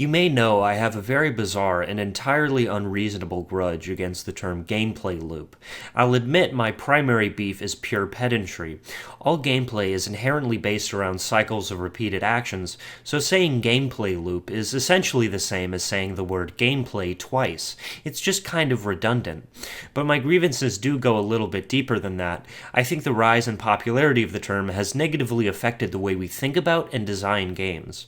You may know I have a very bizarre and entirely unreasonable grudge against the term gameplay loop. I'll admit my primary beef is pure pedantry. All gameplay is inherently based around cycles of repeated actions, so saying gameplay loop is essentially the same as saying the word gameplay twice. It's just kind of redundant. But my grievances do go a little bit deeper than that. I think the rise in popularity of the term has negatively affected the way we think about and design games.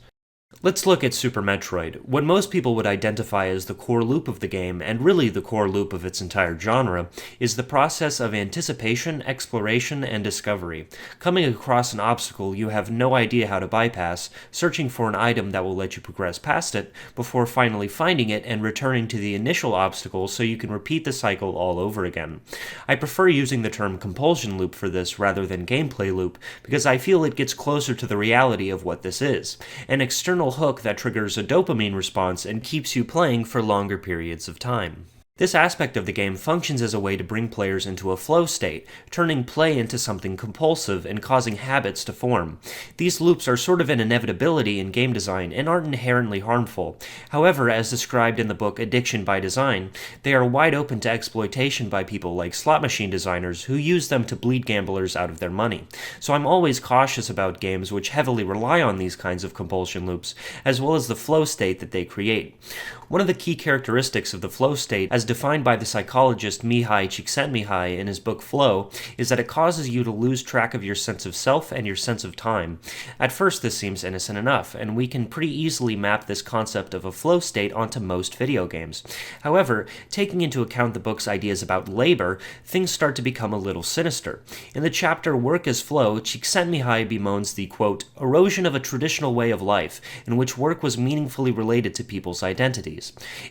Let's look at Super Metroid. What most people would identify as the core loop of the game, and really the core loop of its entire genre, is the process of anticipation, exploration, and discovery. Coming across an obstacle you have no idea how to bypass, searching for an item that will let you progress past it, before finally finding it and returning to the initial obstacle so you can repeat the cycle all over again. I prefer using the term compulsion loop for this rather than gameplay loop, because I feel it gets closer to the reality of what this is. An external hook that triggers a dopamine response and keeps you playing for longer periods of time. This aspect of the game functions as a way to bring players into a flow state, turning play into something compulsive and causing habits to form. These loops are sort of an inevitability in game design and aren't inherently harmful. However, as described in the book Addiction by Design, they are wide open to exploitation by people like slot machine designers who use them to bleed gamblers out of their money. So I'm always cautious about games which heavily rely on these kinds of compulsion loops, as well as the flow state that they create. One of the key characteristics of the flow state, as defined by the psychologist Mihai Csikszentmihalyi in his book Flow, is that it causes you to lose track of your sense of self and your sense of time. At first this seems innocent enough, and we can pretty easily map this concept of a flow state onto most video games. However, taking into account the book's ideas about labor, things start to become a little sinister. In the chapter Work as Flow, Csikszentmihalyi bemoans the, quote, erosion of a traditional way of life, in which work was meaningfully related to people's identities.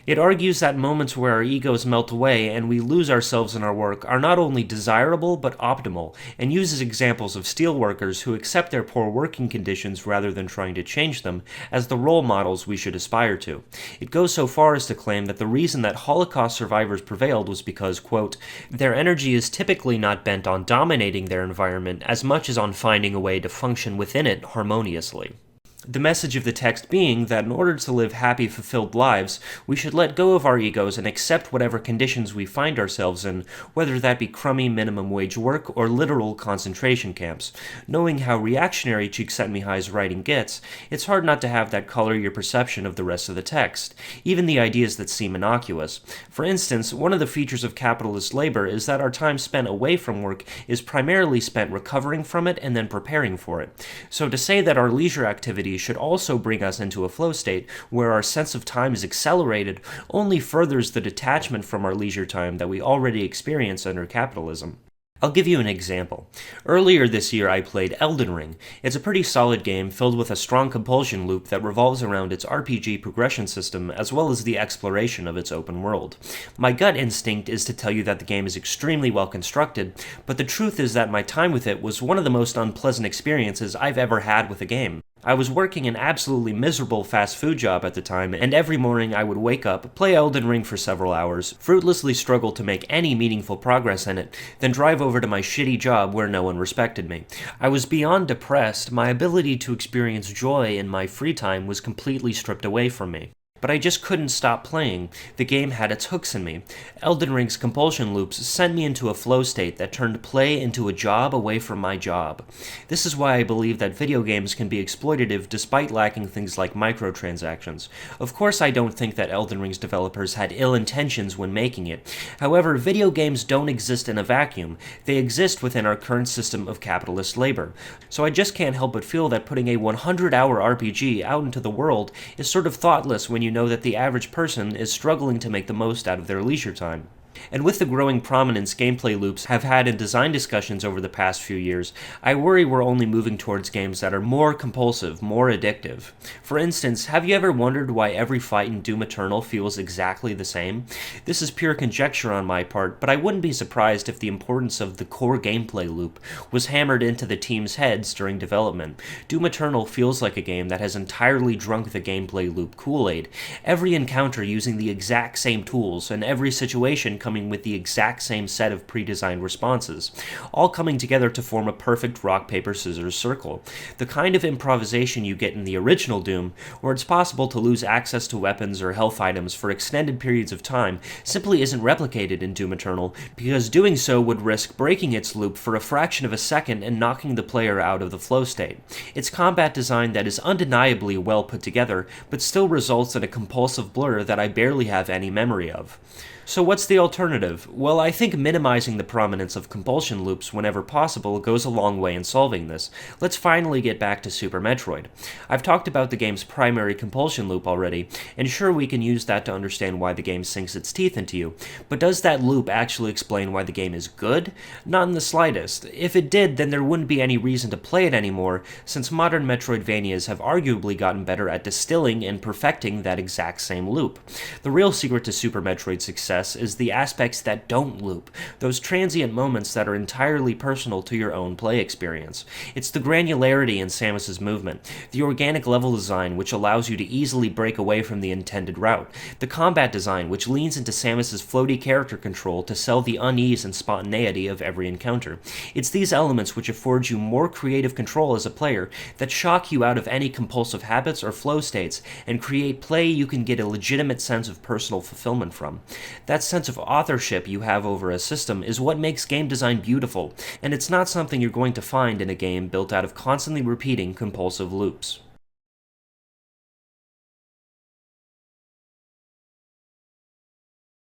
It argues that moments where our egos melt away and we lose ourselves in our work are not only desirable but optimal, and uses examples of steelworkers who accept their poor working conditions rather than trying to change them as the role models we should aspire to. It goes so far as to claim that the reason that Holocaust survivors prevailed was because, quote, their energy is typically not bent on dominating their environment as much as on finding a way to function within it harmoniously. The message of the text being that in order to live happy, fulfilled lives, we should let go of our egos and accept whatever conditions we find ourselves in, whether that be crummy minimum wage work or literal concentration camps. Knowing how reactionary Csikszentmihalyi's writing gets, it's hard not to have that color your perception of the rest of the text, even the ideas that seem innocuous. For instance, one of the features of capitalist labor is that our time spent away from work is primarily spent recovering from it and then preparing for it. So to say that our leisure activities should also bring us into a flow state where our sense of time is accelerated only furthers the detachment from our leisure time that we already experience under capitalism. I'll give you an example. Earlier this year I played Elden Ring. It's a pretty solid game filled with a strong compulsion loop that revolves around its RPG progression system as well as the exploration of its open world. My gut instinct is to tell you that the game is extremely well constructed, but the truth is that my time with it was one of the most unpleasant experiences I've ever had with a game. I was working an absolutely miserable fast food job at the time, and every morning I would wake up, play Elden Ring for several hours, fruitlessly struggle to make any meaningful progress in it, then drive over to my shitty job where no one respected me. I was beyond depressed. My ability to experience joy in my free time was completely stripped away from me. But I just couldn't stop playing. The game had its hooks in me. Elden Ring's compulsion loops sent me into a flow state that turned play into a job away from my job. This is why I believe that video games can be exploitative despite lacking things like microtransactions. Of course, I don't think that Elden Ring's developers had ill intentions when making it. However, video games don't exist in a vacuum. They exist within our current system of capitalist labor. So I just can't help but feel that putting a 100-hour RPG out into the world is sort of thoughtless when you know that the average person is struggling to make the most out of their leisure time. And with the growing prominence gameplay loops have had in design discussions over the past few years, I worry we're only moving towards games that are more compulsive, more addictive. For instance, have you ever wondered why every fight in Doom Eternal feels exactly the same? This is pure conjecture on my part, but I wouldn't be surprised if the importance of the core gameplay loop was hammered into the team's heads during development. Doom Eternal feels like a game that has entirely drunk the gameplay loop Kool-Aid. Every encounter using the exact same tools, and every situation coming with the exact same set of pre-designed responses, all coming together to form a perfect rock, paper, scissors circle. The kind of improvisation you get in the original Doom, where it's possible to lose access to weapons or health items for extended periods of time, simply isn't replicated in Doom Eternal, because doing so would risk breaking its loop for a fraction of a second and knocking the player out of the flow state. It's combat design that is undeniably well put together, but still results in a compulsive blur that I barely have any memory of. So what's the alternative? Well, I think minimizing the prominence of compulsion loops whenever possible goes a long way in solving this. Let's finally get back to Super Metroid. I've talked about the game's primary compulsion loop already, and sure, we can use that to understand why the game sinks its teeth into you, but does that loop actually explain why the game is good? Not in the slightest. If it did, then there wouldn't be any reason to play it anymore, since modern Metroidvanias have arguably gotten better at distilling and perfecting that exact same loop. The real secret to Super Metroid's success is the aspects that don't loop, those transient moments that are entirely personal to your own play experience. It's the granularity in Samus's movement, the organic level design which allows you to easily break away from the intended route, the combat design which leans into Samus's floaty character control to sell the unease and spontaneity of every encounter. It's these elements which afford you more creative control as a player that shock you out of any compulsive habits or flow states and create play you can get a legitimate sense of personal fulfillment from. That sense of authorship you have over a system is what makes game design beautiful, and it's not something you're going to find in a game built out of constantly repeating compulsive loops.